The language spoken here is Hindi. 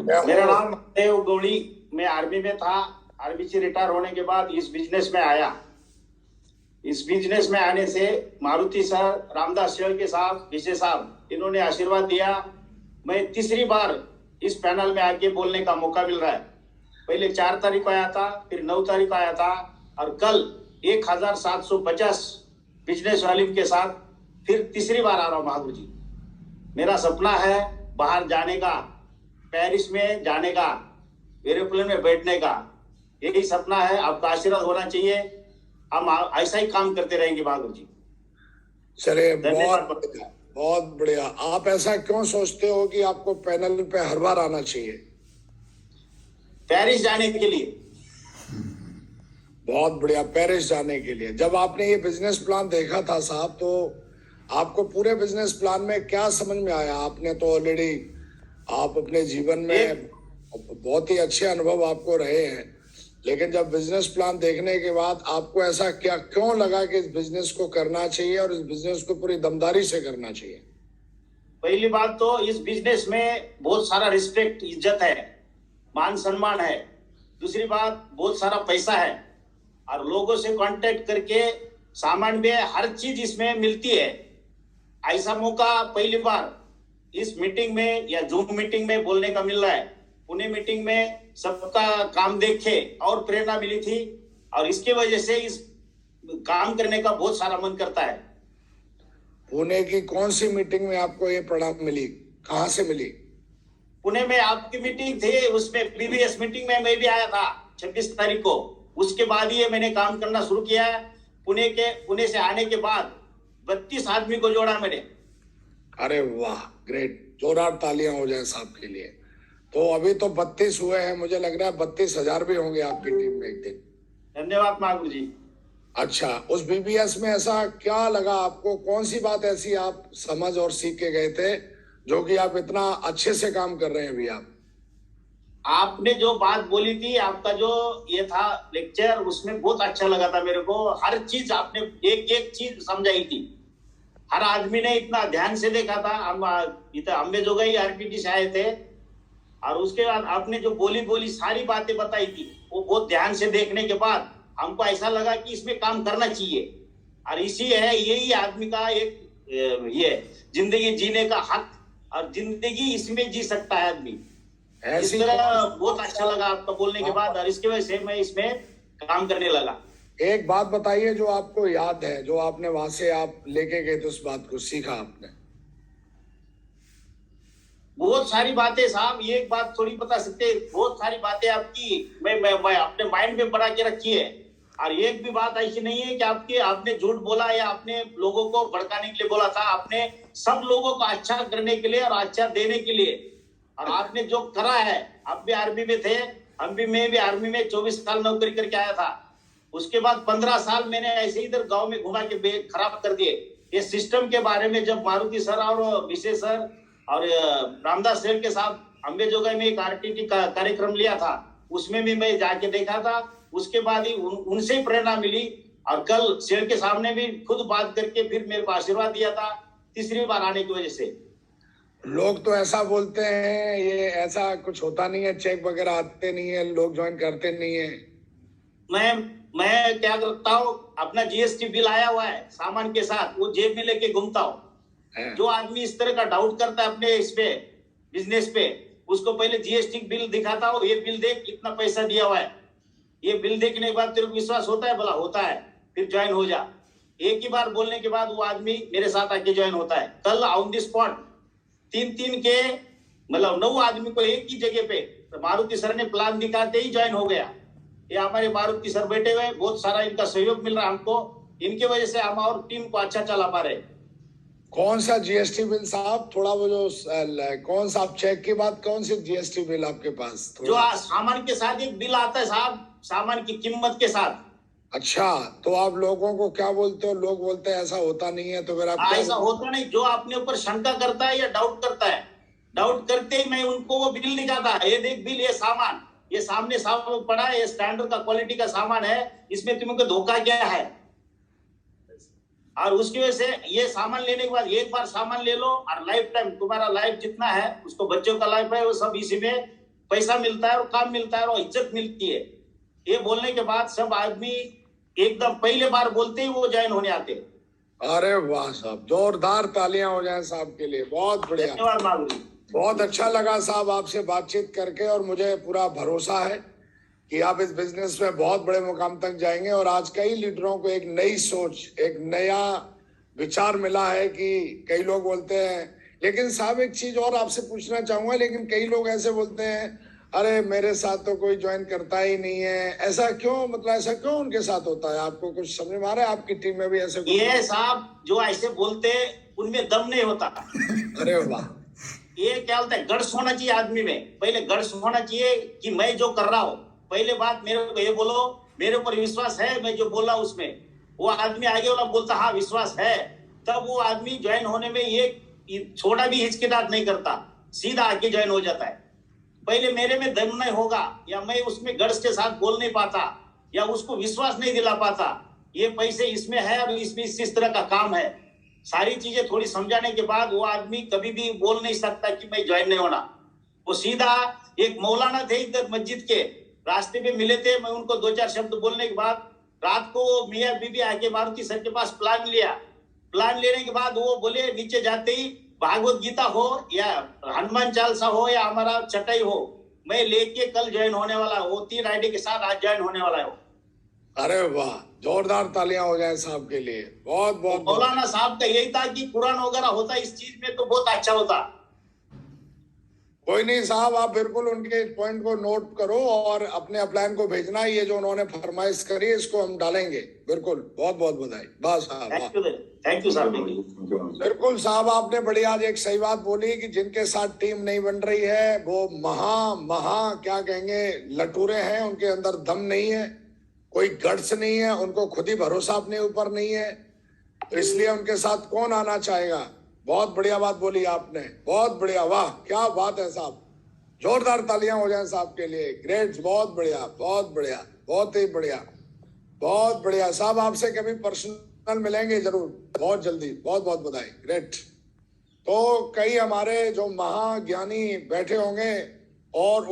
मेरा नाम देव गौड़ी। मैं आर्मी में था। आर्मी से रिटायर होने के बाद इस बिजनेस में आया। इस बिजनेस में आने से मारुति सर, रामदास के साहब, विजय साहब, इन्होंने आशीर्वाद दिया। मैं तीसरी बार इस पैनल में आके बोलने का मौका मिल रहा है। पहले 4 तारीख को आया था, फिर 9 तारीख को आया था, और कल 1750 बिजनेस वाले के साथ फिर तीसरी बार आ रहा हूँ। बहादुर जी, मेरा सपना है बाहर जाने का, पेरिस में जाने का, एरोप्लेन में बैठने का, यही सपना है। आपका आशीर्वाद होना चाहिए। हम ऐसा ही काम करते रहेंगे बहादुर जी। चलिए, बहुत बढ़िया। आप ऐसा क्यों सोचते हो कि आपको पैनल पे हर बार आना चाहिए? पेरिस जाने के लिए। बहुत बढ़िया, पेरिस जाने के लिए। जब आपने ये बिजनेस प्लान देखा था साहब, तो आपको पूरे बिजनेस प्लान में क्या समझ में आया? आपने तो ऑलरेडी आप अपने जीवन में बहुत ही अच्छे अनुभव आपको रहे हैं, लेकिन जब बिजनेस प्लान देखने के बाद आपको ऐसा क्या क्यों लगा कि इस बिजनेस को करना चाहिए और इस बिजनेस को पूरी दमदारी से करना चाहिए? पहली बात तो इस बिजनेस में बहुत सारा रिस्पेक्ट, इज्जत है, मान सम्मान है। दूसरी बात, बहुत सारा पैसा है, और लोगों से कांटेक्ट करके सामान में हर चीज इसमें मिलती है। ऐसा मौका पहली बार इस मीटिंग में या जूम मीटिंग में बोलने का मिल रहा है। पुणे मीटिंग में सबका काम देखे और प्रेरणा मिली थी, और इसके वजह से इस काम करने का बहुत सारा मन करता है। पुणे की कौन सी मीटिंग में आपको ये परिणाम मिली? कहाँ से मिली? पुणे में आपकी मीटिंग थी, उसमें बीबीएस मीटिंग में मैं भी आया था 26 तारीख को। उसके बाद ही मैंने काम करना शुरू किया है। पुणे से आने के बाद 32 आदमी को जोड़ा मैंने। अरे वाह, ग्रेट! जोरदार तालियां हो जाए साहब के लिए। तो अभी तो 32 हुए हैं, मुझे लग रहा है 32,000 भी होंगे आपकी टीम में एक दिन। धन्यवाद महागुरु जी। अच्छा, उस बीबीएस में ऐसा क्या लगा आपको? कौन सी बात ऐसी आप समझ और सीख के गए थे जो कि आप इतना अच्छे से काम कर रहे हैं अभी? आपने जो बात बोली थी, आपका जो ये था लेक्चर, उसमें बहुत अच्छा लगा था मेरे को। हर चीज आपने एक एक चीज समझाई थी। हर आदमी ने इतना ध्यान से देखा था। हम इतना अम्बेजोगाई आरपीटी से आए थे, और उसके बाद आपने जो बोली सारी बातें बताई थी, वो बहुत ध्यान से देखने के बाद हमको ऐसा लगा कि इसमें काम करना चाहिए। और इसी है, यही आदमी का एक ये जिंदगी जीने का हक, और जिंदगी इसमें जी सकता है आदमी। इस तरह बहुत अच्छा लगा आपका बोलने के बाद, और इसकी वजह से मैं इसमें काम करने लगा। एक बात बताइए जो आपको याद है, जो आपने वहां से आप लेके गए, तो उस बात को सीखा आपने? बहुत सारी बातें साहब, ये एक बात थोड़ी बता सकते, बहुत सारी बातें आपकी मैं अपने माइंड में बना के रखी है। और एक भी बात ऐसी नहीं है कि आपने झूठ बोला या आपने लोगों को भड़काने के लिए बोला था। आपने सब लोगों को अच्छा करने के लिए और अच्छा देने के लिए, और आपने जो करा है। आप भी आर्मी में थे, मैं भी आर्मी में 24 साल नौकरी करके आया था। उसके बाद 15 साल मैंने ऐसे इधर गांव में घुमा के खराब कर दिए। ये सिस्टम के बारे में जब मारुति सर और विशेष सर और रामदास सर के साथ अम्बेजोगाई में एक आरटीटी का कार्यक्रम लिया था, उसमें भी मैं जाके देखा था। उसके बाद ही उनसे प्रेरणा मिली, और कल शेर के सामने भी खुद बात करके फिर मेरे को आशीर्वाद दिया था तीसरी बार आने की वजह से। लोग तो ऐसा बोलते हैं, ये ऐसा कुछ होता नहीं है, चेक वगैरह आते नहीं है, लोग ज्वाइन करते नहीं है। मैं क्या करता हूँ, अपना जीएसटी बिल आया हुआ है सामान के साथ, वो जेब में लेके घूमता हूँ। जो आदमी इस तरह का डाउट करता है अपने इस पे बिजनेस पे, उसको पहले जीएसटी बिल दिखाता हूँ। ये बिल देख, इतना पैसा दिया हुआ है। ये बिल देखने के बाद तेरे को विश्वास होता है? बोला होता है, फिर ज्वाइन हो जा। एक ही बार बोलने के बाद वो आदमी मेरे साथ आके ज्वाइन होता है। कल ऑन द स्पॉट 3 के मतलब 9 आदमी को एक ही जगह पे तो मारुति सर ने प्लान दिखाते ही ज्वाइन हो गया। ये हमारे मारुति सर बैठे हुए, बहुत सारा इनका सहयोग मिल रहा है हमको। इनके वजह से हम और टीम को अच्छा चला पा रहे। कौन सा जीएसटी बिल साहब? थोड़ा वो जो कौन सा, आप चेक की बात, कौन सी जीएसटी बिल आपके पास? जो सामान के साथ एक बिल आता है साहब, सामान की कीमत के साथ। अच्छा, तो आप लोगों को क्या बोलते हो? लोग बोलते हैं ऐसा होता नहीं है, तो फिर आप ऐसा होता नहीं। जो अपने ऊपर शंका करता है या डाउट करता है, डाउट करते ही मैं उनको वो बिल दिखाता है। ये देख बिल, ये सामान, ये सामने सामान पड़ा है, ये स्टैंडर्ड का क्वालिटी का सामान है, इसमें तुमको धोखा क्या है? और उसकी वजह से ये सामान लेने के बाद एक बार सामान ले लो, और लाइफ टाइम तुम्हारा लाइफ जितना है, उसको बच्चों का लाइफ है, वो सब इसी में पैसा मिलता है और काम मिलता है और इज्जत मिलती है। ये बोलने के बाद सब आदमी एकदम पहले बार बोलते ही वो ज्वाइन होने आते हैं। अरे वाह साहब, जोरदार तालियां हो जाएं साहब के लिए, बहुत बढ़िया। धन्यवाद माधुरी। बहुत अच्छा लगा साहब आपसे बातचीत करके, और मुझे पूरा भरोसा है कि आप इस बिजनेस में बहुत बड़े मुकाम तक जाएंगे। और आज कई लीडरों को एक नई सोच, एक नया विचार मिला है कि कई लोग बोलते हैं, लेकिन साहब एक चीज और आपसे पूछना चाहूंगा, लेकिन कई लोग ऐसे बोलते हैं अरे मेरे साथ तो कोई ज्वाइन करता ही नहीं है, ऐसा क्यों, मतलब ऐसा क्यों उनके साथ होता है? आपको कुछ समझ में आ रहा है? आपकी टीम में भी ऐसे ये साहब जो ऐसे बोलते उनमें दम नहीं होता। अरे वाह, ये क्या होता है, गट्स होना चाहिए आदमी में। पहले गट्स होना चाहिए कि मैं जो कर रहा हूँ, पहले बात मेरे को ये बोलो मेरे ऊपर विश्वास है, मैं जो बोला उसमें वो आदमी आगे वाला बोलता हाँ विश्वास है, तब वो आदमी ज्वाइन होने में ये छोटा भी हिचकिचाहट नहीं करता, सीधा आके ज्वाइन हो जाता है। पहले मेरे में दम नहीं होगा, या मैं उसमें गट्स के साथ बोल नहीं पाता, या उसको विश्वास नहीं दिला पाता, ये पैसे इसमें है और इसमें इस तरह का काम है, सारी चीजें थोड़ी समझाने के बाद वो आदमी कभी भी बोल नहीं सकता कि मैं ज्वाइन नहीं होना। वो सीधा, एक मौलाना थे इधर मस्जिद के, रास्ते पे मिले थे, मैं उनको 2-4 शब्द बोलने के बाद रात को मियाँ बीबी आके मारुति सर के पास प्लान लिया। प्लान लेने के बाद वो बोले नीचे जाते ही भागवत गीता हो या हनुमान चालीसा हो या हमारा चटाई हो, मैं लेके कल ज्वाइन होने वाला हूँ, 3 आईडी के साथ आज ज्वाइन होने वाला हूँ। अरे वाह, जोरदार तालियां हो जाए साहब के लिए, बहुत बहुत। मौलाना साहब का यही था कि कुरान वगैरह होता इस चीज में तो बहुत अच्छा होता। कोई नहीं साहब, आप बिल्कुल उनके पॉइंट को नोट करो और अपने अपलाइन को भेजना, ये जो उन्होंने फरमाइश करी इसको हम डालेंगे बिल्कुल। बहुत बहुत बधाई, वाह साहब, थैंक यू सर। बिल्कुल साहब, आपने बड़ी आज एक सही बात बोली कि जिनके साथ टीम नहीं बन रही है वो महा क्या कहेंगे लटूरे हैं, उनके अंदर दम नहीं है, कोई गट्स नहीं है, उनको खुद ही भरोसा अपने ऊपर नहीं है, तो इसलिए उनके साथ कौन आना चाहेगा। बहुत बढ़िया बात बोली आपने, बहुत बढ़िया, वाह क्या बात है साहब, जोरदार तालियां हो जाएं साहब के लिए, ग्रेट, बहुत बढ़िया, बहुत बढ़िया, बहुत ही बढ़िया, बहुत बढ़िया साहब। आपसे कभी पर्सनल मिलेंगे जरूर, बहुत जल्दी, बहुत बहुत बधाई, ग्रेट। तो कई हमारे जो महाज्ञानी बैठे होंगे और